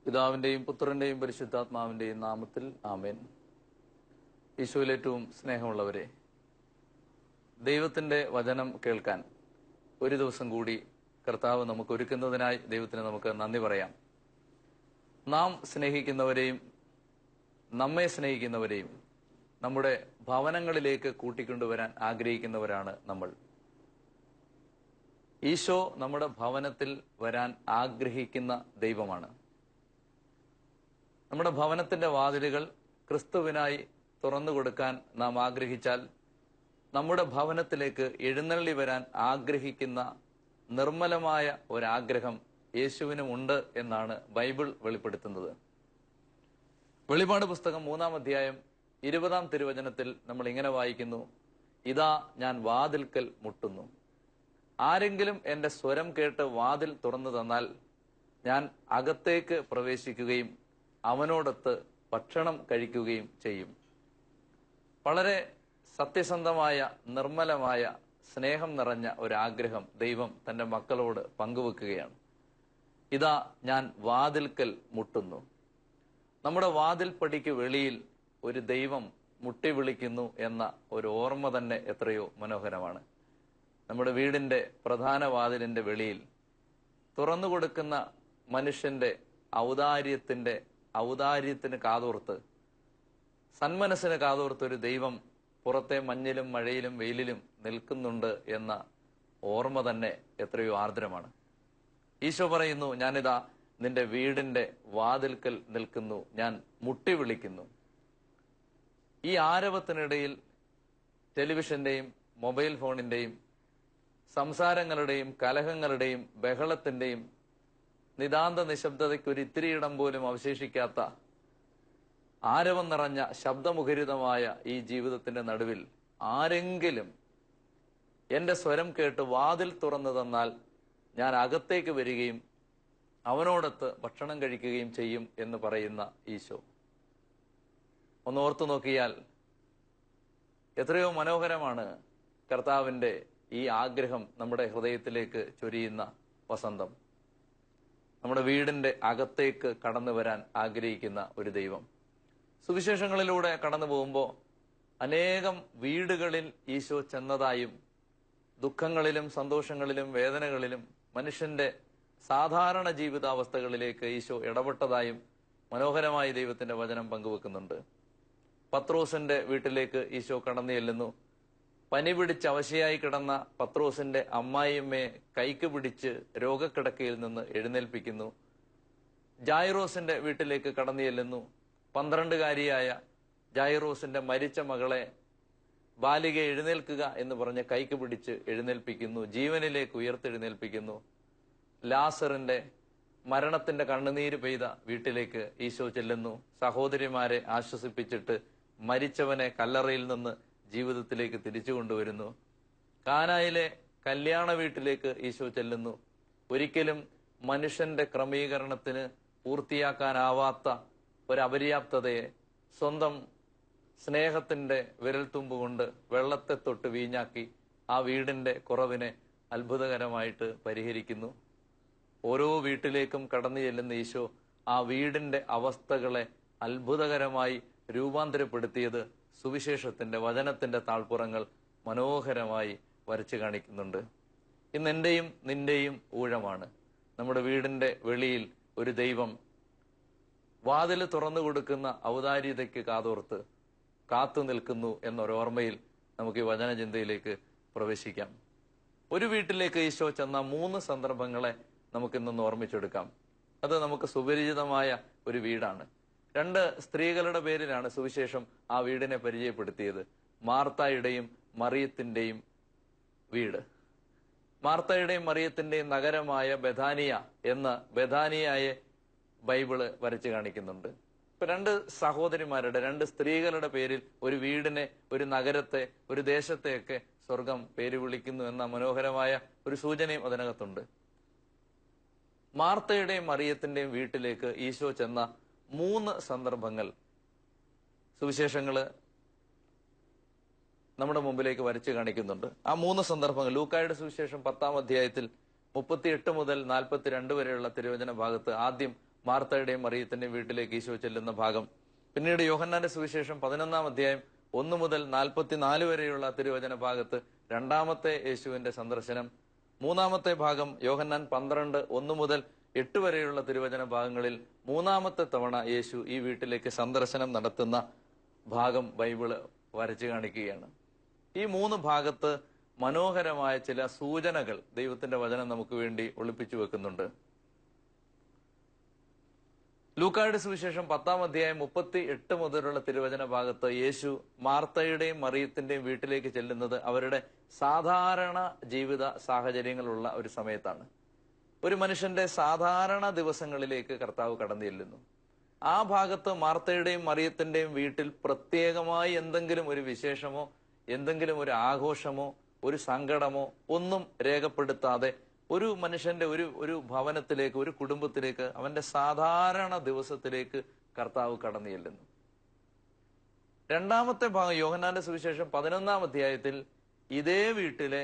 പിതാവിന്റെയും പുത്രന്റെയും പരിശുദ്ധാത്മാവിന്റെയും നാമത്തിൽ ആമേൻ. ഈശോയിൽ ഏറ്റവും സ്നേഹമുള്ളവരെ, ദൈവത്തിന്റെ വചനം കേൾക്കാൻ ഒരു ദിവസം കൂടി കർത്താവ് നമുക്ക് ഒരുക്കുന്നതിനായി ദൈവത്തിന് നമുക്ക് നന്ദി പറയാം. നാം സ്നേഹിക്കുന്നവരെയും നമ്മെ സ്നേഹിക്കുന്നവരെയും നമ്മുടെ ഭവനങ്ങളിലേക്ക് കൂട്ടിക്കൊണ്ടുവരാൻ ആഗ്രഹിക്കുന്നവരാണ് നമ്മൾ. ഈശോ നമ്മുടെ ഭവനത്തിൽ വരാൻ ആഗ്രഹിക്കുന്ന ദൈവമാണ്. നമ്മുടെ ഭവനത്തിന്റെ വാതിലുകൾ ക്രിസ്തുവിനായി തുറന്നു കൊടുക്കാൻ നാം ആഗ്രഹിച്ചാൽ നമ്മുടെ ഭവനത്തിലേക്ക് എഴുന്നള്ളി വരാൻ ആഗ്രഹിക്കുന്ന നിർമ്മലമായ ഒരാഗ്രഹം യേശുവിനും ഉണ്ട് എന്നാണ് ബൈബിൾ വെളിപ്പെടുത്തുന്നത്. വെളിപാട് പുസ്തകം 3-ാം അധ്യായം 20-ാം തിരുവചനത്തിൽ നമ്മൾ ഇങ്ങനെ വായിക്കുന്നു: ഇതാ ഞാൻ വാതിൽക്കൽ മുട്ടുന്നു. ആരെങ്കിലും എന്റെ സ്വരം കേട്ട് വാതിൽ തുറന്നു തന്നാൽ ഞാൻ അകത്തേക്ക് പ്രവേശിക്കുകയും അവനോടൊത്ത് ഭക്ഷണം കഴിക്കുകയും ചെയ്യും. വളരെ സത്യസന്ധമായ നിർമ്മലമായ സ്നേഹം നിറഞ്ഞ ഒരാഗ്രഹം ദൈവം തന്റെ മക്കളോട് പങ്കുവെക്കുകയാണ്. ഇതാ ഞാൻ വാതിൽക്കൽ മുട്ടുന്നു. നമ്മുടെ വാതിൽ പടിക്ക് വെളിയിൽ ഒരു ദൈവം മുട്ടി വിളിക്കുന്നു എന്ന ഒരു ഓർമ്മ തന്നെ എത്രയോ മനോഹരമാണ്. നമ്മുടെ വീടിന്റെ പ്രധാന വാതിലിന്റെ വെളിയിൽ തുറന്നു കൊടുക്കുന്ന മനുഷ്യന്റെ ഔദാര്യത്തിന് കാതോർത്ത്, സന്മനസ്സിന് കാതോർത്ത് ഒരു ദൈവം പുറത്തെ മഞ്ഞിലും മഴയിലും വെയിലിലും നിൽക്കുന്നുണ്ട് എന്ന ഓർമ്മ തന്നെ എത്രയോ ആർദ്രമാണ്. ഈശോ പറയുന്നു, ഞാനിതാ നിന്റെ വീടിന്റെ വാതിൽക്കൽ നിൽക്കുന്നു, ഞാൻ മുട്ടി വിളിക്കുന്നു. ഈ ആരവത്തിനിടയിൽ ടെലിവിഷന്റെയും മൊബൈൽ ഫോണിന്റെയും സംസാരങ്ങളുടെയും കലഹങ്ങളുടെയും ബഹളത്തിന്റെയും നിതാന്ത നിശബ്ദതയ്ക്ക് ഒരു ഇത്തിരിയിടം പോലും അവശേഷിക്കാത്ത ആരവം നിറഞ്ഞ ശബ്ദമുഖരിതമായ ഈ ജീവിതത്തിന്റെ നടുവിൽ ആരെങ്കിലും എന്റെ സ്വരം കേട്ട് വാതിൽ തുറന്നു തന്നാൽ ഞാൻ അകത്തേക്ക് വരികയും അവനോടൊത്ത് ഭക്ഷണം കഴിക്കുകയും ചെയ്യും എന്ന് പറയുന്ന ഈശോ. ഒന്ന് ഓർത്തു നോക്കിയാൽ എത്രയോ മനോഹരമാണ് കർത്താവിന്റെ ഈ ആഗ്രഹം നമ്മുടെ ഹൃദയത്തിലേക്ക് ചൊരിയുന്ന വസന്തം. നമ്മുടെ വീടിന്റെ അകത്തേക്ക് കടന്നു വരാൻ ആഗ്രഹിക്കുന്ന ഒരു ദൈവം. സുവിശേഷങ്ങളിലൂടെ കടന്നു പോകുമ്പോൾ അനേകം വീടുകളിൽ ഈശോ ചെന്നതായും ദുഃഖങ്ങളിലും സന്തോഷങ്ങളിലും വേദനകളിലും മനുഷ്യന്റെ സാധാരണ ജീവിതാവസ്ഥകളിലേക്ക് ഈശോ ഇടപെട്ടതായും മനോഹരമായി ദൈവത്തിന്റെ വചനം പങ്കുവെക്കുന്നുണ്ട്. പത്രോസിന്റെ വീട്ടിലേക്ക് ഈശോ കടന്നു ചെല്ലുന്നു. പനി പിടിച്ച് അവശയായി കിടന്ന പത്രോസിന്റെ അമ്മായിയമ്മയെ കൈക്ക് പിടിച്ച് രോഗക്കിടക്കയിൽ നിന്ന് എഴുന്നേൽപ്പിക്കുന്നു. ജായിറോസിന്റെ വീട്ടിലേക്ക് കടന്നു ചെല്ലുന്നു. 12-കാരിയായ ജായിറോസിന്റെ മരിച്ച മകളെ ബാലിക എഴുന്നേൽക്കുക എന്ന് പറഞ്ഞ് കൈക്ക് പിടിച്ച് എഴുന്നേൽപ്പിക്കുന്നു, ജീവനിലേക്ക് ഉയർത്തെഴുന്നേൽപ്പിക്കുന്നു. ലാസറിന്റെ മരണത്തിന്റെ കണ്ണുനീര് പെയ്ത വീട്ടിലേക്ക് ഈശോ ചെല്ലുന്നു. സഹോദരിമാരെ ആശ്വസിപ്പിച്ചിട്ട് മരിച്ചവനെ കല്ലറയിൽ നിന്ന് ജീവിതത്തിലേക്ക് തിരിച്ചു കൊണ്ടുവരുന്നു. കാനായിലെ കല്യാണ വീട്ടിലേക്ക് ഈശോ ചെല്ലുന്നു. ഒരിക്കലും മനുഷ്യന്റെ ക്രമീകരണത്തിന് പൂർത്തിയാക്കാനാവാത്ത ഒരപര്യാപ്തതയെ സ്വന്തം സ്നേഹത്തിന്റെ വിരൽത്തുമ്പ് കൊണ്ട് വെള്ളത്തെ തൊട്ട് വീഞ്ഞാക്കി ആ വീടിന്റെ കുറവിനെ അത്ഭുതകരമായിട്ട് പരിഹരിക്കുന്നു. ഓരോ വീട്ടിലേക്കും കടന്നു ചെല്ലുന്ന ഈശോ ആ വീടിന്റെ അവസ്ഥകളെ അത്ഭുതകരമായി രൂപാന്തരപ്പെടുത്തിയത് സുവിശേഷത്തിന്റെ വചനത്തിന്റെ താൾപ്പുറങ്ങൾ മനോഹരമായി വരച്ചു കാണിക്കുന്നുണ്ട്. ഇന്ന് എന്റെയും നിന്റെയും ഊഴമാണ്. നമ്മുടെ വീടിന്റെ വെളിയിൽ ഒരു ദൈവം വാതിൽ തുറന്നു കൊടുക്കുന്ന ഔദാര്യതയ്ക്ക് കാതോർത്ത് കാത്തു നിൽക്കുന്നു എന്നൊരോർമ്മയിൽ നമുക്ക് ഈ വചനചിന്തയിലേക്ക് പ്രവേശിക്കാം. ഒരു വീട്ടിലേക്ക് ഈശോ ചെന്ന 3 സന്ദർഭങ്ങളെ നമുക്കിന്നൊന്ന് ഓർമ്മിച്ചെടുക്കാം. അത് നമുക്ക് സുപരിചിതമായ ഒരു വീടാണ്. 2 സ്ത്രീകളുടെ പേരിലാണ് സുവിശേഷം ആ വീടിനെ പരിചയപ്പെടുത്തിയത്. മാർത്തായുടെയും മറിയത്തിന്റെയും വീട്. മാർത്തായുടെയും മറിയത്തിന്റെയും നഗരമായ ബഥാനിയ എന്ന ബഥാനിയയെ ബൈബിള് വരച്ചു കാണിക്കുന്നുണ്ട്. ഇപ്പൊ 2 സഹോദരിമാരുടെ 2 സ്ത്രീകളുടെ പേരിൽ ഒരു വീടിനെ, ഒരു നഗരത്തെ, ഒരു ദേശത്തെയൊക്കെ സ്വർഗം പേര് വിളിക്കുന്നു എന്ന മനോഹരമായ ഒരു സൂചനയും അതിനകത്തുണ്ട്. മാർത്തയുടെയും മറിയത്തിന്റെയും വീട്ടിലേക്ക് ഈശോ ചെന്ന 3 സന്ദർഭങ്ങൾ സുവിശേഷങ്ങള് നമ്മുടെ മുമ്പിലേക്ക് വരച്ചു കാണിക്കുന്നുണ്ട്. ആ 3 സന്ദർഭങ്ങൾ ലൂക്കായുടെ സുവിശേഷം 10-ാം അധ്യായത്തിൽ 38 മുതൽ 42 വരെയുള്ള തിരുവചന ഭാഗത്ത് ആദ്യം മാർത്തയുടെയും മറിയത്തിന്റെയും വീട്ടിലേക്ക് ഈശോ ചെല്ലുന്ന ഭാഗം. പിന്നീട് യോഹന്നാന്റെ സുവിശേഷം 11 അധ്യായം 1 മുതൽ 44 വരെയുള്ള തിരുവചന ഭാഗത്ത് രണ്ടാമത്തെ യേശുവിന്റെ സന്ദർശനം. മൂന്നാമത്തെ ഭാഗം യോഹന്നാൻ 12 1 മുതൽ 8 വരെയുള്ള തിരുവചന ഭാഗങ്ങളിൽ മൂന്നാമത്തെ തവണ യേശു ഈ വീട്ടിലേക്ക് സന്ദർശനം നടത്തുന്ന ഭാഗം ബൈബിള് വരച്ചു കാണിക്കുകയാണ്. ഈ 3 ഭാഗത്ത് മനോഹരമായ ചില സൂചനകൾ ദൈവത്തിന്റെ വചനം നമുക്ക് വേണ്ടി ഒളിപ്പിച്ചു വെക്കുന്നുണ്ട്. ലൂക്കായുടെ സുവിശേഷം 10 അധ്യായം 38 മുതലുള്ള തിരുവചന ഭാഗത്ത് യേശു മാർത്തയുടെയും മറിയത്തിന്റെയും വീട്ടിലേക്ക് ചെല്ലുന്നത് അവരുടെ സാധാരണ ജീവിത സാഹചര്യങ്ങളുള്ള ഒരു സമയത്താണ്. ഒരു മനുഷ്യന്റെ സാധാരണ ദിവസങ്ങളിലേക്ക് കർത്താവ് കടന്നു ചെല്ലുന്നു. ആ ഭാഗത്ത് മാർത്തയുടെയും മറിയത്തിന്റെയും വീട്ടിൽ പ്രത്യേകമായി എന്തെങ്കിലും ഒരു വിശേഷമോ എന്തെങ്കിലും ഒരു ആഘോഷമോ ഒരു സങ്കടമോ ഒന്നും രേഖപ്പെടുത്താതെ ഒരു മനുഷ്യന്റെ ഒരു ഭവനത്തിലേക്ക്, ഒരു കുടുംബത്തിലേക്ക്, അവന്റെ സാധാരണ ദിവസത്തിലേക്ക് കർത്താവ് കടന്നു ചെല്ലുന്നു. രണ്ടാമത്തെ ഭാഗം യോഹന്നാന്റെ സുവിശേഷം 11 അധ്യായത്തിൽ ഇതേ വീട്ടിലെ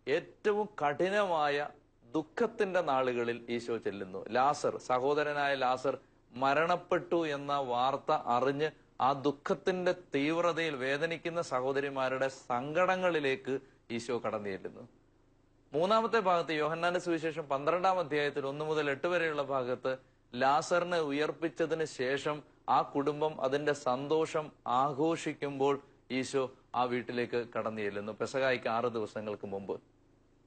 ഏറ്റവും കഠിനമായ ദുഃഖത്തിന്റെ നാളുകളിൽ ഈശോ ചെല്ലുന്നു. ലാസർ, സഹോദരനായ ലാസർ മരണപ്പെട്ടു എന്ന വാർത്ത അറിഞ്ഞ് ആ ദുഃഖത്തിന്റെ തീവ്രതയിൽ വേദനിക്കുന്ന സഹോദരിമാരുടെ സങ്കടങ്ങളിലേക്ക് ഈശോ കടന്നു ചെല്ലുന്നു. മൂന്നാമത്തെ ഭാഗത്ത് യോഹന്നാന്റെ സുവിശേഷം 12 അധ്യായത്തിൽ 1 മുതൽ 8 വരെയുള്ള ഭാഗത്ത് ലാസറിനെ ഉയർപ്പിച്ചതിന് ശേഷം ആ കുടുംബം അതിന്റെ സന്തോഷം ആഘോഷിക്കുമ്പോൾ ഈശോ ആ വീട്ടിലേക്ക് കടന്നു ചെല്ലുന്നു, പെസഹായ്ക്ക് 6 ദിവസങ്ങൾക്ക് മുമ്പ്.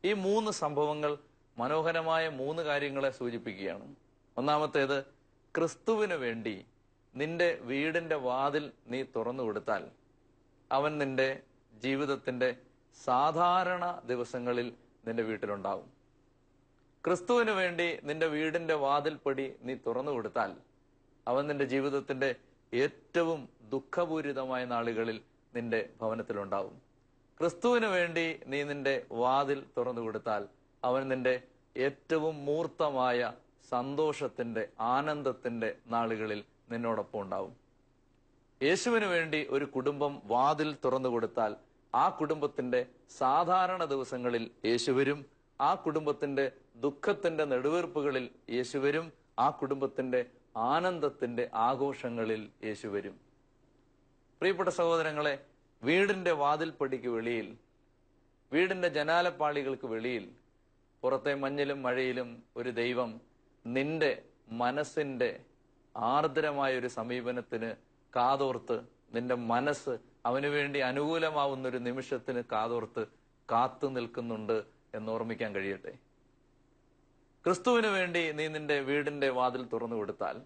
ഈ 3 സംഭവങ്ങൾ മനോഹരമായ 3 കാര്യങ്ങളെ സൂചിപ്പിക്കുകയാണ്. ഒന്നാമത്തേത്, ക്രിസ്തുവിന് വേണ്ടി നിന്റെ വീടിന്റെ വാതിൽ നീ തുറന്നു കൊടുത്താൽ അവൻ നിന്റെ ജീവിതത്തിന്റെ സാധാരണ ദിവസങ്ങളിൽ നിന്റെ വീട്ടിലുണ്ടാവും. ക്രിസ്തുവിന് വേണ്ടി നിന്റെ വീടിന്റെ വാതിൽപ്പടി നീ തുറന്നു കൊടുത്താൽ അവൻ നിന്റെ ജീവിതത്തിന്റെ ഏറ്റവും ദുഃഖപൂരിതമായ നാളുകളിൽ നിന്റെ ഭവനത്തിലുണ്ടാവും. ക്രിസ്തുവിന് വേണ്ടി നീ നിന്റെ വാതിൽ തുറന്നു കൊടുത്താൽ അവൻ നിന്റെ ഏറ്റവും മൂർത്തമായ സന്തോഷത്തിന്റെ, ആനന്ദത്തിന്റെ നാളുകളിൽ നിന്നോടൊപ്പം ഉണ്ടാവും. യേശുവിന് വേണ്ടി ഒരു കുടുംബം വാതിൽ തുറന്നു കൊടുത്താൽ ആ കുടുംബത്തിന്റെ സാധാരണ ദിവസങ്ങളിൽ യേശു വരും. ആ കുടുംബത്തിന്റെ ദുഃഖത്തിന്റെ നെടുവീർപ്പുകളിൽ യേശു വരും. ആ കുടുംബത്തിന്റെ ആനന്ദത്തിന്റെ ആഘോഷങ്ങളിൽ യേശു വരും. പ്രിയപ്പെട്ട സഹോദരങ്ങളെ, വീടിന്റെ വാതിൽപ്പടിക്ക് വെളിയിൽ, വീടിന്റെ ജനാലപ്പാളികൾക്ക് വെളിയിൽ, പുറത്തെ മഞ്ഞിലും മഴയിലും ഒരു ദൈവം നിന്റെ മനസ്സിന്റെ ആർദ്രമായ ഒരു സമീപനത്തിന് കാതോർത്ത്, നിന്റെ മനസ്സ് അവന് വേണ്ടി അനുകൂലമാവുന്ന ഒരു നിമിഷത്തിന് കാതോർത്ത് കാത്തു നിൽക്കുന്നുണ്ട് എന്നോർമ്മിക്കാൻ കഴിയട്ടെ. ക്രിസ്തുവിന് വേണ്ടി നീ നിന്റെ വീടിന്റെ വാതിൽ തുറന്നു കൊടുത്താൽ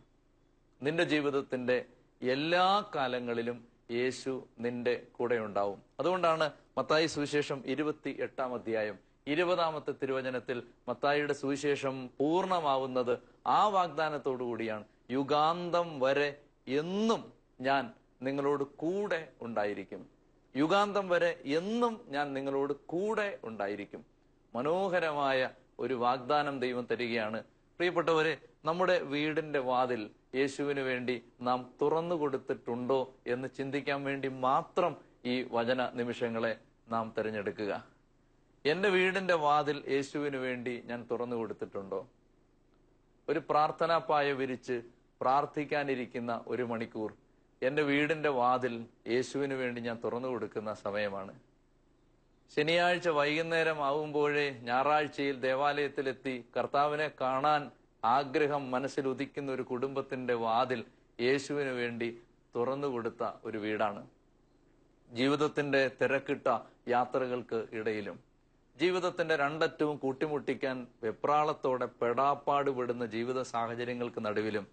നിന്റെ ജീവിതത്തിന്റെ എല്ലാ കാലങ്ങളിലും യേശു നിന്റെ കൂടെ ഉണ്ടാവും. അതുകൊണ്ടാണ് മത്തായി സുവിശേഷം 28 അധ്യായം 20 തിരുവചനത്തിൽ മത്തായിയുടെ സുവിശേഷം പൂർണ്ണമാവുന്നത് ആ വാഗ്ദാനത്തോടു കൂടിയാണ്. യുഗാന്തം വരെ എന്നും ഞാൻ നിങ്ങളോട് കൂടെ ഉണ്ടായിരിക്കും. യുഗാന്തം വരെ എന്നും ഞാൻ നിങ്ങളോട് കൂടെ ഉണ്ടായിരിക്കും. മനോഹരമായ ഒരു വാഗ്ദാനം ദൈവം തരികയാണ്. പ്രിയപ്പെട്ടവരെ, നമ്മുടെ വീടിന്റെ വാതിൽ യേശുവിന് വേണ്ടി നാം തുറന്നു കൊടുത്തിട്ടുണ്ടോ എന്ന് ചിന്തിക്കാൻ വേണ്ടി മാത്രം ഈ വചന നിമിഷങ്ങളെ നാം തിരഞ്ഞെടുക്കുക. എന്റെ വീടിന്റെ വാതിൽ യേശുവിന് വേണ്ടി ഞാൻ തുറന്നു കൊടുത്തിട്ടുണ്ടോ? ഒരു പ്രാർത്ഥനാപ്പായ വിരിച്ച് പ്രാർത്ഥിക്കാനിരിക്കുന്ന 1 മണിക്കൂർ എന്റെ വീടിന്റെ വാതിൽ യേശുവിന് വേണ്ടി ഞാൻ തുറന്നു കൊടുക്കുന്ന സമയമാണ്. ശനിയാഴ്ച വൈകുന്നേരം ആവുമ്പോഴേ ഞായറാഴ്ചയിൽ ദേവാലയത്തിലെത്തി കർത്താവിനെ കാണാൻ ആഗ്രഹം മനസ്സിൽ ഉദിക്കുന്ന ഒരു കുടുംബത്തിന്റെ വാതിൽ യേശുവിന് വേണ്ടി തുറന്നു കൊടുത്ത ഒരു വീടാണ്. ജീവിതത്തിന്റെ തിരക്കിട്ട യാത്രകൾക്ക് ഇടയിലും ജീവിതത്തിന്റെ രണ്ടറ്റവും കൂട്ടിമുട്ടിക്കാൻ വെപ്രാളത്തോടെ പെടാപ്പാടുപെടുന്ന ജീവിത സാഹചര്യങ്ങൾക്ക് നടുവിലും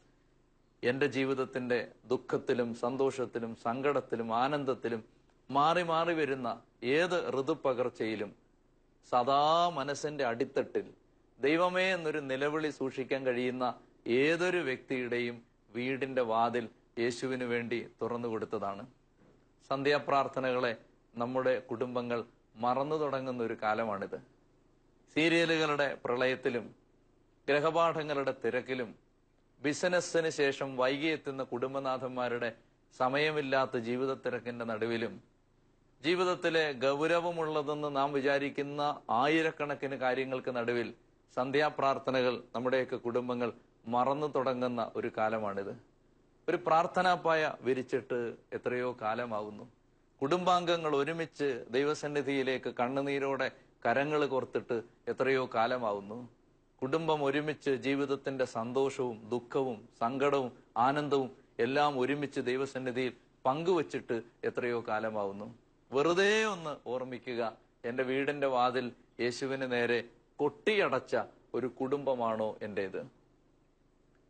എന്റെ ജീവിതത്തിന്റെ ദുഃഖത്തിലും സന്തോഷത്തിലും സങ്കടത്തിലും ആനന്ദത്തിലും മാറി മാറി വരുന്ന ഏത് ഋതുപകർച്ചയിലും സദാ മനസ്സിന്റെ അടിത്തട്ടിൽ ദൈവമേ എന്നൊരു നിലവിളി സൂക്ഷിക്കാൻ കഴിയുന്ന ഏതൊരു വ്യക്തിയുടെയും വീടിന്റെ വാതിൽ യേശുവിന് വേണ്ടി തുറന്നു കൊടുത്തതാണ്. സന്ധ്യാപ്രാർത്ഥനകളെ നമ്മുടെ കുടുംബങ്ങൾ മറന്നു തുടങ്ങുന്ന ഒരു കാലമാണിത്. സീരിയലുകളുടെ പ്രളയത്തിലും ഗ്രഹപാഠങ്ങളുടെ തിരക്കിലും ബിസിനസ്സിന് ശേഷം വൈകിയെത്തുന്ന കുടുംബനാഥന്മാരുടെ സമയമില്ലാത്ത ജീവിത തിരക്കിന്റെ നടുവിലും ജീവിതത്തിലെ ഗൗരവമുള്ളതെന്ന് നാം വിചാരിക്കുന്ന ആയിരക്കണക്കിന് കാര്യങ്ങൾക്ക് നടുവിൽ സന്ധ്യാപ്രാർത്ഥനകൾ നമ്മുടെയൊക്കെ കുടുംബങ്ങൾ മറന്നു തുടങ്ങുന്ന ഒരു കാലമാണിത്. ഒരു പ്രാർത്ഥനാപ്പായ വിരിച്ചിട്ട് എത്രയോ കാലമാകുന്നു. കുടുംബാംഗങ്ങൾ ഒരുമിച്ച് ദൈവസന്നിധിയിലേക്ക് കണ്ണുനീരോടെ കരങ്ങൾ കോർത്തിട്ട് എത്രയോ കാലമാവുന്നു. കുടുംബം ഒരുമിച്ച് ജീവിതത്തിന്റെ സന്തോഷവും ദുഃഖവും സങ്കടവും ആനന്ദവും എല്ലാം ഒരുമിച്ച് ദൈവസന്നിധിയിൽ പങ്കുവച്ചിട്ട് എത്രയോ കാലമാവുന്നു. വെറുതെ ഒന്ന് ഓർമ്മിക്കുക, എന്റെ വീടിന്റെ വാതിൽ യേശുവിന് നേരെ കൊട്ടിയടച്ച ഒരു കുടുംബമാണോ എന്റേത്?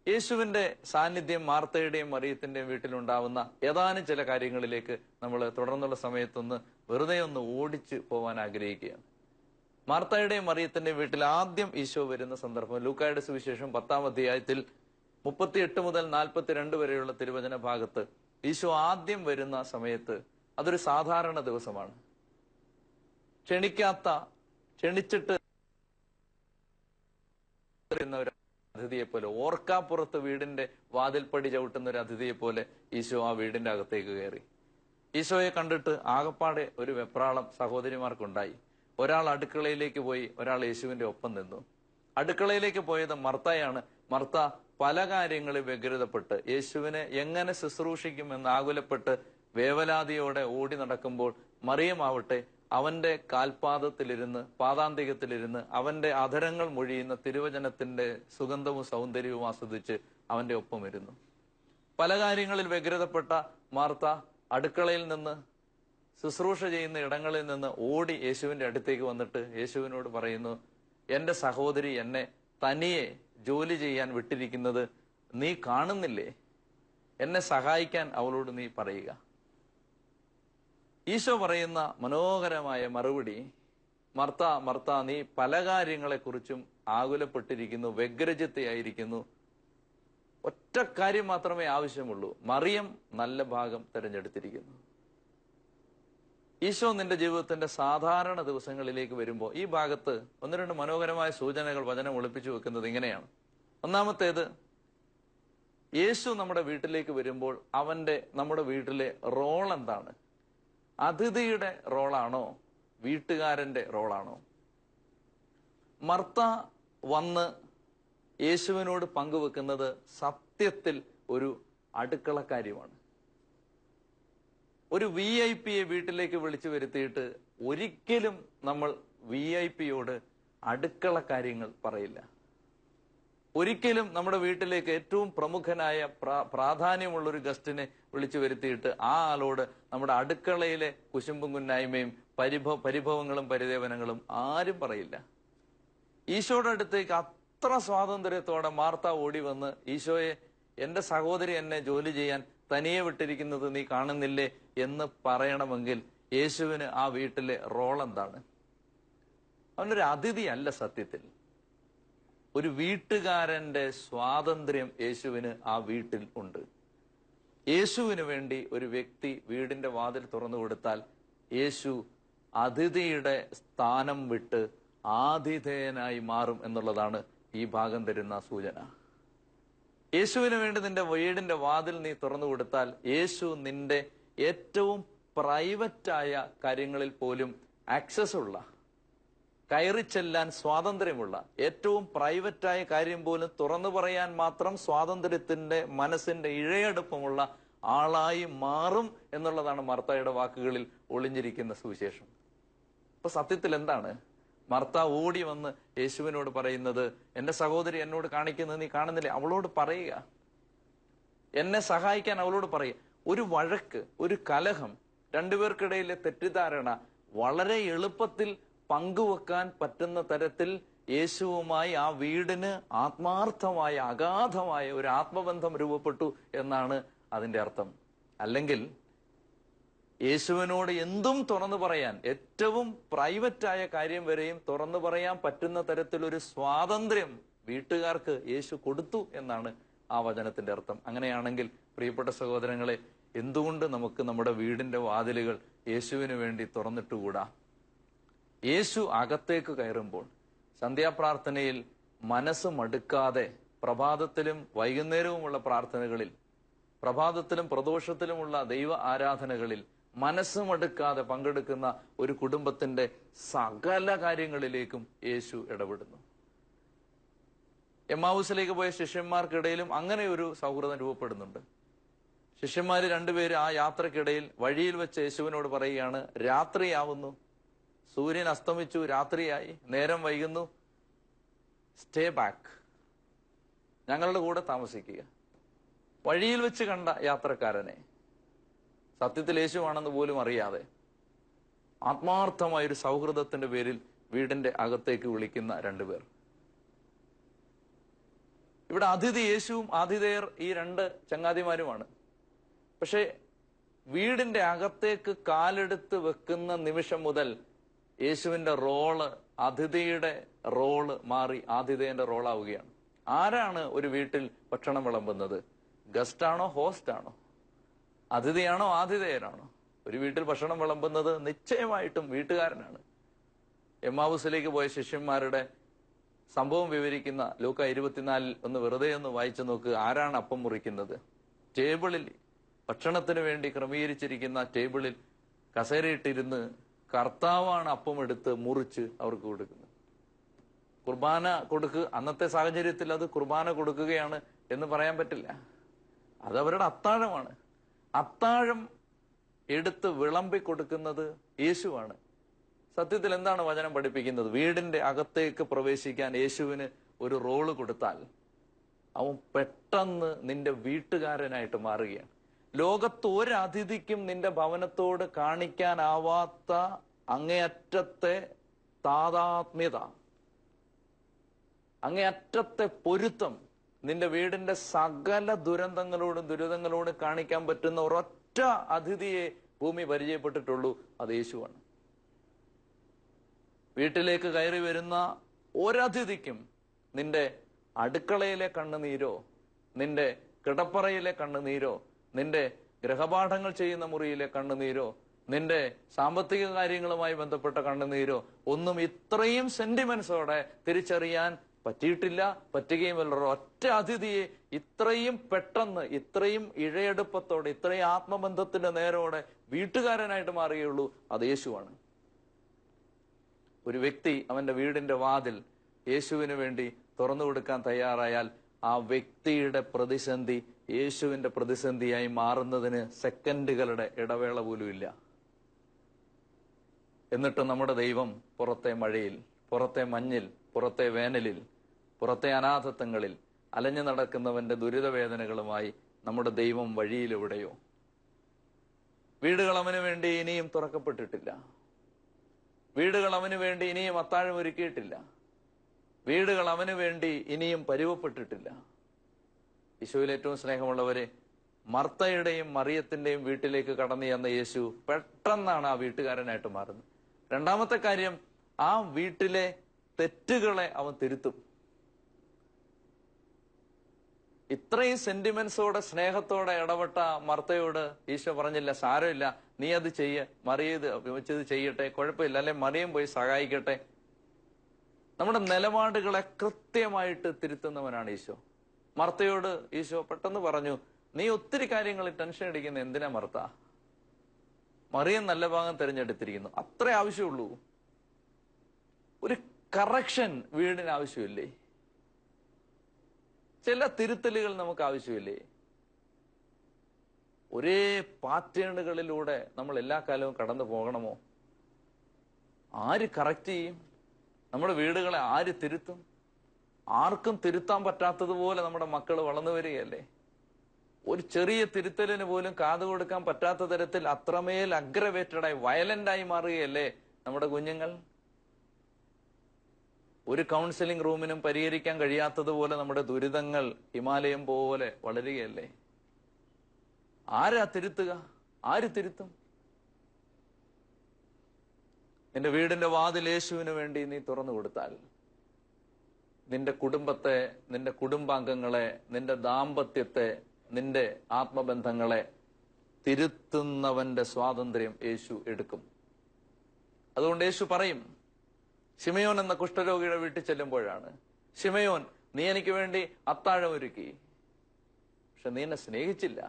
യേശുവിന്റെ സാന്നിധ്യം മാർത്തയുടെയും മറിയത്തിന്റെയും വീട്ടിലുണ്ടാവുന്ന ഏതാനും ചില കാര്യങ്ങളിലേക്ക് നമ്മൾ തുടർന്നുള്ള സമയത്തൊന്ന് വെറുതെ ഒന്ന് ഓടിച്ചു പോവാൻ ആഗ്രഹിക്കുകയാണ്. മാർത്തയുടെയും മറിയത്തിന്റെയും വീട്ടിൽ ആദ്യം ഈശോ വരുന്ന സന്ദർഭം ലൂക്കായുടെ സുവിശേഷം 10-ാം അധ്യായത്തിൽ 38 മുതൽ 42 വരെയുള്ള തിരുവചന ഭാഗത്ത് ഈശോ ആദ്യം വരുന്ന സമയത്ത് അതൊരു സാധാരണ ദിവസമാണ്. ക്ഷണിച്ചിട്ട് ഒരു അതിഥിയെ പോലെ, ഓർക്കാപ്പുറത്ത് വീടിന്റെ വാതിൽപ്പടി ചവിട്ടുന്ന ഒരു അതിഥിയെ പോലെ ഈശോ ആ വീടിന്റെ അകത്തേക്ക് കയറി. ഈശോയെ കണ്ടിട്ട് ആകപ്പാടെ ഒരു വെപ്രാളം സഹോദരിമാർക്കുണ്ടായി. ഒരാൾ അടുക്കളയിലേക്ക് പോയി, ഒരാൾ യേശുവിന്റെ ഒപ്പം നിന്നു. അടുക്കളയിലേക്ക് പോയത് മർത്തയാണ്. മർത്ത പല കാര്യങ്ങളിൽ വ്യഗ്രതപ്പെട്ട് യേശുവിനെ എങ്ങനെ ശുശ്രൂഷിക്കുമെന്ന് ആകുലപ്പെട്ട് വേവലാതിയോടെ ഓടി നടക്കുമ്പോൾ മറിയമാവട്ടെ അവന്റെ കാൽപാദത്തിലിരുന്ന് പാദാന്തികത്തിലിരുന്ന് അവന്റെ അധരങ്ങൾ മൊഴിയുന്ന തിരുവചനത്തിന്റെ സുഗന്ധവും സൗന്ദര്യവും ആസ്വദിച്ച് അവന്റെ ഒപ്പം ഇരുന്നു. പല കാര്യങ്ങളിൽ വ്യഗ്രതപ്പെട്ട മാർത്ത അടുക്കളയിൽ നിന്ന് ശുശ്രൂഷ ചെയ്യുന്ന ഇടങ്ങളിൽ നിന്ന് ഓടി യേശുവിന്റെ അടുത്തേക്ക് വന്നിട്ട് യേശുവിനോട് പറയുന്നു, എന്റെ സഹോദരി എന്നെ തനിയെ ജോലി ചെയ്യാൻ വിട്ടിരിക്കുന്നത് നീ കാണുന്നില്ലേ? എന്നെ സഹായിക്കാൻ അവളോട് നീ പറയുക. ഈശോ പറയുന്ന മനോഹരമായ മറുപടി, മർത്ത മർത്ത, നീ പല കാര്യങ്ങളെക്കുറിച്ചും ആകുലപ്പെട്ടിരിക്കുന്നു, വ്യഗ്രചിത്തയായിരിക്കുന്നു. ഒറ്റ കാര്യം മാത്രമേ ആവശ്യമുള്ളൂ, മറിയം നല്ല ഭാഗം തിരഞ്ഞെടുത്തിരിക്കുന്നു. ഈശോ നിന്റെ ജീവിതത്തിന്റെ സാധാരണ ദിവസങ്ങളിലേക്ക് വരുമ്പോൾ ഈ ഭാഗത്ത് 1-2 മനോഹരമായ സൂചനകൾ വചനം ഒളിപ്പിച്ചു വെക്കുന്നത് ഇങ്ങനെയാണ്. ഒന്നാമത്തേത്, യേശു നമ്മുടെ വീട്ടിലേക്ക് വരുമ്പോൾ നമ്മുടെ വീട്ടിലെ റോൾ എന്താണ്? അതിഥിയുടെ റോളാണോ വീട്ടുകാരന്റെ റോളാണോ? മർത്ത വന്ന് യേശുവിനോട് പങ്കുവെക്കുന്നത് സത്യത്തിൽ ഒരു അടുക്കളക്കാര്യമാണ്. ഒരു VIP വീട്ടിലേക്ക് വിളിച്ചു വരുത്തിയിട്ട് ഒരിക്കലും നമ്മൾ VIP അടുക്കള കാര്യങ്ങൾ പറയില്ല. ഒരിക്കലും നമ്മുടെ വീട്ടിലേക്ക് ഏറ്റവും പ്രമുഖനായ പ്രാധാന്യമുള്ളൊരു ഗസ്റ്റിനെ വിളിച്ചു വരുത്തിയിട്ട് ആ ആളോട് നമ്മുടെ അടുക്കളയിലെ കുശുമ്പും കുന്നായ്മയും പരിഭവങ്ങളും പരിദേവനങ്ങളും ആരും പറയില്ല. ഈശോയുടെ അടുത്തേക്ക് അത്ര സ്വാതന്ത്ര്യത്തോടെ മാർത്ത ഓടി വന്ന്, ഈശോയെ, എന്റെ സഹോദരി എന്നെ ജോലി ചെയ്യാൻ തനിയെ വിട്ടിരിക്കുന്നത് നീ കാണുന്നില്ലേ എന്ന് പറയണമെങ്കിൽ യേശുവിന് ആ വീട്ടിലെ റോൾ എന്താണ്? അവനൊരു അതിഥിയല്ല, സത്യത്തിൽ ഒരു വീട്ടുകാരന്റെ സ്വാതന്ത്ര്യം യേശുവിന് ആ വീട്ടിൽ ഉണ്ട്. യേശുവിന് വേണ്ടി ഒരു വ്യക്തി വീടിന്റെ വാതിൽ തുറന്നു കൊടുത്താൽ യേശു അതിഥിയുടെ സ്ഥാനം വിട്ട് ആതിഥേയനായി മാറും എന്നുള്ളതാണ് ഈ ഭാഗം തരുന്ന സൂചന. യേശുവിന് വേണ്ടി നിന്റെ വീടിന്റെ വാതിൽ നീ തുറന്നു കൊടുത്താൽ യേശു നിന്റെ ഏറ്റവും പ്രൈവറ്റായ കാര്യങ്ങളിൽ പോലും ആക്സസ് ഉള്ള, കയറി ചെല്ലാൻ സ്വാതന്ത്ര്യമുള്ള, ഏറ്റവും പ്രൈവറ്റായ കാര്യം പോലും തുറന്നു പറയാൻ മാത്രം സ്വാതന്ത്ര്യത്തിന്റെ മനസ്സിന്റെ ഇഴയടുപ്പമുള്ള ആളായി മാറും എന്നുള്ളതാണ് മർത്തയുടെ വാക്കുകളിൽ ഒളിഞ്ഞിരിക്കുന്ന സുവിശേഷം. അപ്പൊ സത്യത്തിൽ എന്താണ് മർത്ത ഓടി വന്ന് യേശുവിനോട് പറയുന്നത്? എന്റെ സഹോദരി എന്നോട് കാണിക്കുന്നത് നീ കാണുന്നില്ലേ? അവളോട് പറയുക, എന്നെ സഹായിക്കാൻ അവളോട് പറയുക. ഒരു വഴക്ക്, ഒരു കലഹം, രണ്ടുപേർക്കിടയിലെ തെറ്റിദ്ധാരണ വളരെ എളുപ്പത്തിൽ പങ്കുവെക്കാൻ പറ്റുന്ന തരത്തിൽ യേശുവുമായി ആ വീടിന് ആത്മാർത്ഥമായ അഗാധമായ ഒരു ആത്മബന്ധം രൂപപ്പെട്ടു എന്നാണ് അതിന്റെ അർത്ഥം. അല്ലെങ്കിൽ യേശുവിനോട് എന്തും തുറന്നു പറയാൻ, ഏറ്റവും പ്രൈവറ്റായ കാര്യം വരെയും തുറന്നു പറയാൻ പറ്റുന്ന തരത്തിലൊരു സ്വാതന്ത്ര്യം വീട്ടുകാർക്ക് യേശു കൊടുത്തു എന്നാണ് ആ വചനത്തിന്റെ അർത്ഥം. അങ്ങനെയാണെങ്കിൽ പ്രിയപ്പെട്ട സഹോദരങ്ങളെ, എന്തുകൊണ്ട് നമുക്ക് നമ്മുടെ വീടിന്റെ വാതിലുകൾ യേശുവിന് വേണ്ടി തുറന്നിട്ടുകൂടാ? യേശു അകത്തേക്ക് കയറുമ്പോൾ സന്ധ്യാപ്രാർത്ഥനയിൽ മനസ്സ് മടുക്കാതെ, പ്രഭാതത്തിലും വൈകുന്നേരവുമുള്ള പ്രാർത്ഥനകളിൽ, പ്രഭാതത്തിലും പ്രദോഷത്തിലുമുള്ള ദൈവ ആരാധനകളിൽ മനസ്സ് മടുക്കാതെ പങ്കെടുക്കുന്ന ഒരു കുടുംബത്തിന്റെ സകല കാര്യങ്ങളിലേക്കും യേശു ഇടപെടുന്നു. എമ്മാവൂസിലേക്ക് പോയ ശിഷ്യന്മാർക്കിടയിലും അങ്ങനെ ഒരു സൗഹൃദം രൂപപ്പെടുന്നുണ്ട്. ശിഷ്യന്മാര് രണ്ടുപേര് ആ യാത്രക്കിടയിൽ വഴിയിൽ വെച്ച് യേശുവിനോട് പറയുകയാണ്, രാത്രിയാവുന്നു, സൂര്യൻ അസ്തമിച്ചു, രാത്രിയായി, നേരം വൈകുന്നു, സ്റ്റേ ബാക്ക്, ഞങ്ങളുടെ കൂടെ താമസിക്കുക. വഴിയിൽ വെച്ച് കണ്ട യാത്രക്കാരനെ സത്യത്തിൽ യേശുവാണെന്ന് പോലും അറിയാതെ ആത്മാർത്ഥമായൊരു സൗഹൃദത്തിന്റെ പേരിൽ വീടിന്റെ അകത്തേക്ക് വിളിക്കുന്ന രണ്ടുപേർ. ഇവിടെ അതിഥി യേശുവും ആതിഥേയർ ഈ രണ്ട് ചങ്ങാതിമാരുമാണ്. പക്ഷെ വീടിന്റെ അകത്തേക്ക് കാലെടുത്ത് വെക്കുന്ന നിമിഷം മുതൽ യേശുവിന്റെ റോള്, അതിഥിയുടെ റോള് മാറി ആതിഥേയന്റെ റോളാവുകയാണ്. ആരാണ് ഒരു വീട്ടിൽ ഭക്ഷണം വിളമ്പുന്നത്? ഗസ്റ്റാണോ, ഹോസ്റ്റാണോ? അതിഥിയാണോ, ആതിഥേയനാണോ? ഒരു വീട്ടിൽ ഭക്ഷണം വിളമ്പുന്നത് നിശ്ചയമായിട്ടും വീട്ടുകാരനാണ്. എമ്മാവൂസിലേക്ക് പോയ ശിഷ്യന്മാരുടെ സംഭവം വിവരിക്കുന്ന ലൂക്ക 24 ഒന്ന് വെറുതെ ഒന്ന് വായിച്ചു നോക്ക്. ആരാണ് അപ്പം മുറിക്കുന്നത്? ടേബിളിൽ, ഭക്ഷണത്തിന് വേണ്ടി ക്രമീകരിച്ചിരിക്കുന്ന ടേബിളിൽ കസേരയിട്ടിരുന്ന് കർത്താവാണ് അപ്പം എടുത്ത് മുറിച്ച് അവർക്ക് കൊടുക്കുന്നത്. കുർബാന അന്നത്തെ സാഹചര്യത്തിൽ അത് കുർബാന കൊടുക്കുകയാണ് എന്ന് പറയാൻ പറ്റില്ല. അത് അവരുടെ അത്താഴമാണ്. അത്താഴം എടുത്ത് വിളമ്പി കൊടുക്കുന്നത് യേശുവാണ്. സത്യത്തിൽ എന്താണ് വചനം പഠിപ്പിക്കുന്നത്? വീടിന്റെ അകത്തേക്ക് പ്രവേശിക്കാൻ യേശുവിന് ഒരു റോള് കൊടുത്താൽ അവൻ പെട്ടെന്ന് നിന്റെ വീട്ടുകാരനായിട്ട് മാറുകയാണ്. ലോകത്ത് ഒരു അതിഥിക്കും നിന്റെ ഭവനത്തോട് കാണിക്കാനാവാത്ത അങ്ങേയറ്റത്തെ താതാത്മ്യത, അങ്ങേയറ്റത്തെ പൊരുത്തം നിന്റെ വീടിന്റെ സകല ദുരിതങ്ങളോടും കാണിക്കാൻ പറ്റുന്ന ഒരൊറ്റ അതിഥിയെ ഭൂമി പരിചയപ്പെട്ടിട്ടുള്ളൂ, അത് യേശുവാണ്. വീട്ടിലേക്ക് കയറി വരുന്ന ഒരതിഥിക്കും നിന്റെ അടുക്കളയിലെ കണ്ണുനീരോ, നിന്റെ കിടപ്പറയിലെ കണ്ണുനീരോ, നിന്റെ ഗൃഹപാഠങ്ങൾ ചെയ്യുന്ന മുറിയിലെ കണ്ണുനീരോ, നിന്റെ സാമ്പത്തിക കാര്യങ്ങളുമായി ബന്ധപ്പെട്ട കണ്ണുനീരോ ഒന്നും ഇത്രയും സെന്റിമെന്റ്സോടെ തിരിച്ചറിയാൻ പറ്റിയിട്ടില്ല, പറ്റുകയുമല്ല. ഒറ്റ അതിഥിയെ ഇത്രയും പെട്ടെന്ന്, ഇത്രയും ഇഴയെടുപ്പത്തോടെ, ഇത്രയും ആത്മബന്ധത്തിന്റെ നേരോടെ വീട്ടുകാരനായിട്ട് മാറുകയുള്ളൂ, അത് യേശുവാണ്. ഒരു വ്യക്തി അവന്റെ വീടിന്റെ വാതിൽ യേശുവിന് വേണ്ടി തുറന്നു കൊടുക്കാൻ തയ്യാറായാൽ ആ വ്യക്തിയുടെ പ്രതിസന്ധി യേശുവിന്റെ പ്രതിസന്ധിയായി മാറുന്നതിന് സെക്കൻഡുകളുടെ ഇടവേള പോലും ഇല്ല. എന്നിട്ട് നമ്മുടെ ദൈവം പുറത്തെ മഴയിൽ, പുറത്തെ മഞ്ഞിൽ, പുറത്തെ വേനലിൽ, പുറത്തെ അനാഥത്വങ്ങളിൽ അലഞ്ഞു നടക്കുന്നവന്റെ ദുരിതവേദനകളുമായി നമ്മുടെ ദൈവം വഴിയിലെവിടെയോ. വീടുകൾ അവന് വേണ്ടി ഇനിയും തുറക്കപ്പെട്ടിട്ടില്ല. വീടുകൾ അവന് വേണ്ടി ഇനിയും അത്താഴം ഒരുക്കിയിട്ടില്ല. വീടുകൾ അവന് വേണ്ടി ഇനിയും പരുവപ്പെട്ടിട്ടില്ല. യേശുവിൽ ഏറ്റവും സ്നേഹമുള്ളവരെ, മർത്തയുടെയും മറിയത്തിന്റെയും വീട്ടിലേക്ക് കടന്നു ചെന്ന യേശു പെട്ടെന്നാണ് ആ വീട്ടുകാരനായിട്ട് മാറുന്നത്. രണ്ടാമത്തെ കാര്യം, ആ വീട്ടിലെ തെറ്റുകളെ അവൻ തിരുത്തും. ഇത്രയും സെന്റിമെന്റ്സോടെ സ്നേഹത്തോടെ ഇടപെട്ട മർത്തയോട് ഈശോ പറഞ്ഞില്ല, സാരമില്ല, നീ അത് ചെയ്യ, മറിയത് വെച്ചത് ചെയ്യട്ടെ, കുഴപ്പമില്ല, അല്ലെ മറിയം പോയി സഹായിക്കട്ടെ. നമ്മുടെ നിലപാടുകളെ കൃത്യമായിട്ട് തിരുത്തുന്നവനാണ് ഈശോ. മർത്തയോട് ഈശോ പെട്ടെന്ന് പറഞ്ഞു, നീ ഒത്തിരി കാര്യങ്ങളിൽ ടെൻഷൻ അടിക്കുന്ന എന്തിനാ മർത്ത? മറിയം നല്ല ഭാഗം തിരഞ്ഞെടുത്തിരിക്കുന്നു, അത്രേ ആവശ്യമുള്ളൂ. ഒരു കറക്ഷൻ വീടിന് ആവശ്യമില്ലേ? ചില തിരുത്തലുകൾ നമുക്ക് ആവശ്യമില്ലേ? ഒരേ പാറ്റേണുകളിലൂടെ നമ്മൾ എല്ലാ കാലവും കടന്നു പോകണമോ? ആര് കറക്റ്റ് ചെയ്യും? നമ്മുടെ വീടുകളെ ആര് തിരുത്തും? ആർക്കും തിരുത്താൻ പറ്റാത്തതുപോലെ നമ്മുടെ മക്കൾ വളർന്നു വരികയല്ലേ. ഒരു ചെറിയ തിരുത്തലിന് പോലും കാതു കൊടുക്കാൻ പറ്റാത്ത തരത്തിൽ അത്രമേൽ അഗ്രവേറ്റഡായി, വയലന്റായി മാറുകയല്ലേ നമ്മുടെ കുഞ്ഞുങ്ങൾ. ഒരു കൗൺസിലിംഗ് റൂമിനും പരിഹരിക്കാൻ കഴിയാത്തതുപോലെ നമ്മുടെ ദുരിതങ്ങൾ ഹിമാലയം പോലെ വളരുകയല്ലേ. ആരാ തിരുത്തുക? ആര് തിരുത്തും? നിന്റെ വീടിന്റെ വാതിൽ യേശുവിന് വേണ്ടി നീ തുറന്നു കൊടുത്താൽ നിന്റെ കുടുംബത്തെ, നിന്റെ കുടുംബാംഗങ്ങളെ, നിന്റെ ദാമ്പത്യത്തെ, നിന്റെ ആത്മബന്ധങ്ങളെ തിരുത്തുന്നവന്റെ സ്വാതന്ത്ര്യം യേശു എടുക്കും. അതുകൊണ്ട് യേശു പറയും, ശിമയോൻ എന്ന കുഷ്ഠരോഗിയുടെ വീട്ടിൽ ചെല്ലുമ്പോഴാണ്, ശിമയോൻ, നീ എനിക്ക് വേണ്ടി അത്താഴം ഒരുക്കി, പക്ഷെ നീ എന്നെ സ്നേഹിച്ചില്ല.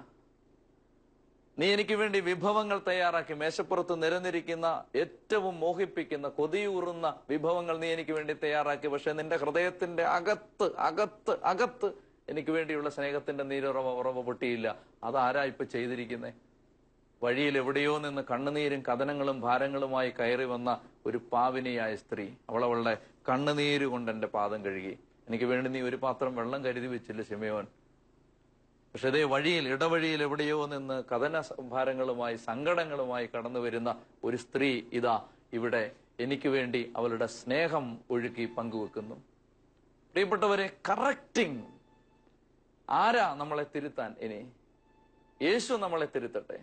നീ എനിക്ക് വേണ്ടി വിഭവങ്ങൾ തയ്യാറാക്കി, മേശപ്പുറത്ത് നിരന്നിരിക്കുന്ന ഏറ്റവും മോഹിപ്പിക്കുന്ന കൊതിയൂറുന്ന വിഭവങ്ങൾ നീ എനിക്ക് വേണ്ടി തയ്യാറാക്കി. പക്ഷെ നിന്റെ ഹൃദയത്തിന്റെ അകത്ത് അകത്ത് അകത്ത് എനിക്ക് വേണ്ടിയുള്ള സ്നേഹത്തിന്റെ ഉറവ പൊട്ടിയില്ല. അതാരാ ഇപ്പൊ ചെയ്തിരിക്കുന്നേ? വഴിയിൽ എവിടെയോ നിന്ന് കണ്ണുനീരും കഥനങ്ങളും ഭാരങ്ങളുമായി കയറി വന്ന ഒരു പാവിനിയായ സ്ത്രീ, അവളുടെ കണ്ണുനീര് കൊണ്ട് എന്റെ പാദം കഴുകി. എനിക്ക് വേണ്ടി നീ ഒരു പാത്രം വെള്ളം കരുതി വെച്ചില്ല ശിമയോൻ. പക്ഷെ അതേ വഴിയിൽ, ഇടവഴിയിൽ എവിടെയോ നിന്ന് കഥന ഭാരങ്ങളുമായി സങ്കടങ്ങളുമായി കടന്നു വരുന്ന ഒരു സ്ത്രീ ഇതാ ഇവിടെ എനിക്ക് വേണ്ടി അവളുടെ സ്നേഹം ഒഴുക്കി പങ്കുവെക്കുന്നു. പ്രിയപ്പെട്ടവരെ, കറക്റ്റിംഗ്. ആരാ നമ്മളെ തിരുത്താൻ? ഇനി യേശു നമ്മളെ തിരുത്തട്ടെ.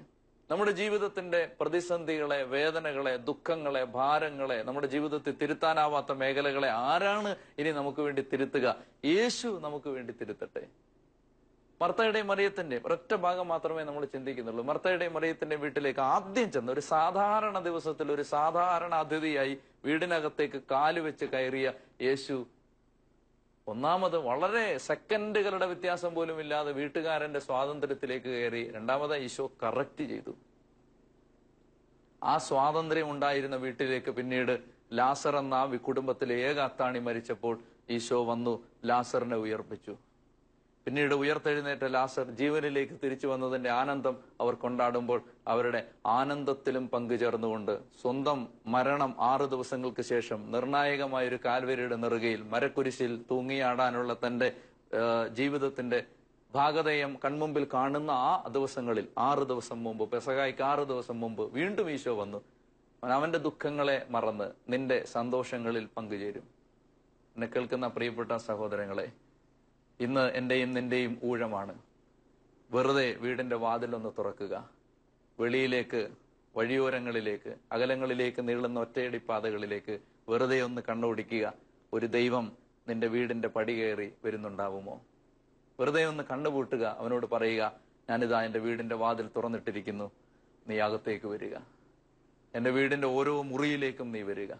നമ്മുടെ ജീവിതത്തിന്റെ പ്രതിസന്ധികളെ, വേദനകളെ, ദുഃഖങ്ങളെ, ഭാരങ്ങളെ, നമ്മുടെ ജീവിതത്തിൽ തിരുത്താനാവാത്ത മേഖലകളെ ആരാണ് ഇനി നമുക്ക് വേണ്ടി തിരുത്തുക? യേശു നമുക്ക് വേണ്ടി തിരുത്തട്ടെ. മർത്തയുടെയും മറിയത്തിന്റെ ഒരൊറ്റ ഭാഗം മാത്രമേ നമ്മൾ ചിന്തിക്കുന്നുള്ളൂ. മർത്തയുടെയും മറിയത്തിന്റെ വീട്ടിലേക്ക് ആദ്യം ചെന്ന് ഒരു സാധാരണ ദിവസത്തിൽ ഒരു സാധാരണ അതിഥിയായി വീടിനകത്തേക്ക് കാലുവെച്ച് കയറിയ യേശു ഒന്നാമത് വളരെ സെക്കൻഡുകളുടെ വ്യത്യാസം പോലും ഇല്ലാതെ വീട്ടുകാരന്റെ സ്വാതന്ത്ര്യത്തിലേക്ക് കയറി. രണ്ടാമത് ഈശോ കറക്റ്റ് ചെയ്തു. ആ സ്വാതന്ത്ര്യം ഉണ്ടായിരുന്ന വീട്ടിലേക്ക് പിന്നീട് ലാസർ എന്ന ആ കുടുംബത്തിലെ ഏക അത്താണി മരിച്ചപ്പോൾ ഈശോ വന്നു ലാസറിനെ ഉയർപ്പിച്ചു. പിന്നീട് ഉയർത്തെഴുന്നേറ്റ ലാസർ ജീവനിലേക്ക് തിരിച്ചു വന്നതിന്റെ ആനന്ദം അവർ കൊണ്ടാടുമ്പോൾ അവരുടെ ആനന്ദത്തിലും പങ്കുചേർന്നുകൊണ്ട് സ്വന്തം മരണം 6 ദിവസങ്ങൾക്ക് ശേഷം നിർണായകമായ ഒരു കാൽവരിയുടെ നെറുകയിൽ മരക്കുരിശിൽ തൂങ്ങിയാടാനുള്ള തന്റെ ജീവിതത്തിന്റെ ഭാഗധേയം കൺമുമ്പിൽ കാണുന്ന ആ ദിവസങ്ങളിൽ 6 ദിവസം മുമ്പ്, പെസഹായ്ക്ക് 6 ദിവസം മുമ്പ് വീണ്ടും ഈശോ വന്നു. അവന്റെ ദുഃഖങ്ങളെ മറന്ന് നിന്റെ സന്തോഷങ്ങളിൽ പങ്കുചേരും. എന്നെ കേൾക്കുന്ന പ്രിയപ്പെട്ട സഹോദരങ്ങളെ, ഇന്ന് എന്റെയും നിന്റെയും ഊഴമാണ്. വെറുതെ വീടിന്റെ വാതിലൊന്ന് തുറക്കുക. വെളിയിലേക്ക്, വഴിയോരങ്ങളിലേക്ക്, അകലങ്ങളിലേക്ക് നീളുന്ന ഒറ്റയടി പാതകളിലേക്ക് വെറുതെ ഒന്ന് കണ്ണോടിക്കുക. ഒരു ദൈവം നിന്റെ വീടിന്റെ പടി കയറി വരുന്നുണ്ടാവുമോ? വെറുതെ ഒന്ന് കണ്ണുപൂട്ടുക. അവനോട് പറയുക, ഞാനിതാ എന്റെ വീടിന്റെ വാതിൽ തുറന്നിട്ടിരിക്കുന്നു, നീ അകത്തേക്ക് വരിക. എന്റെ വീടിന്റെ ഓരോ മുറിയിലേക്കും നീ വരിക.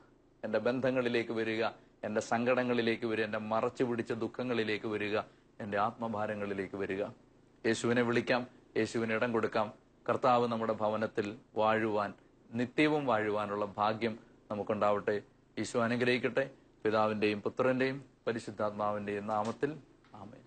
എന്റെ ബന്ധങ്ങളിലേക്ക് വരിക, എന്റെ സങ്കടങ്ങളിലേക്ക് വരിക, എന്റെ മറച്ചു പിടിച്ച ദുഃഖങ്ങളിലേക്ക് വരിക, എന്റെ ആത്മഭാരങ്ങളിലേക്ക് വരിക. യേശുവിനെ വിളിക്കാം, യേശുവിന് ഇടം കൊടുക്കാം. കർത്താവ് നമ്മുടെ ഭവനത്തിൽ വാഴുവാൻ, നിത്യവും വാഴുവാനുള്ള ഭാഗ്യം നമുക്കുണ്ടാവട്ടെ. യേശു അനുഗ്രഹിക്കട്ടെ. പിതാവിന്റെയും പുത്രന്റെയും പരിശുദ്ധാത്മാവിന്റെയും നാമത്തിൽ ആമേൻ.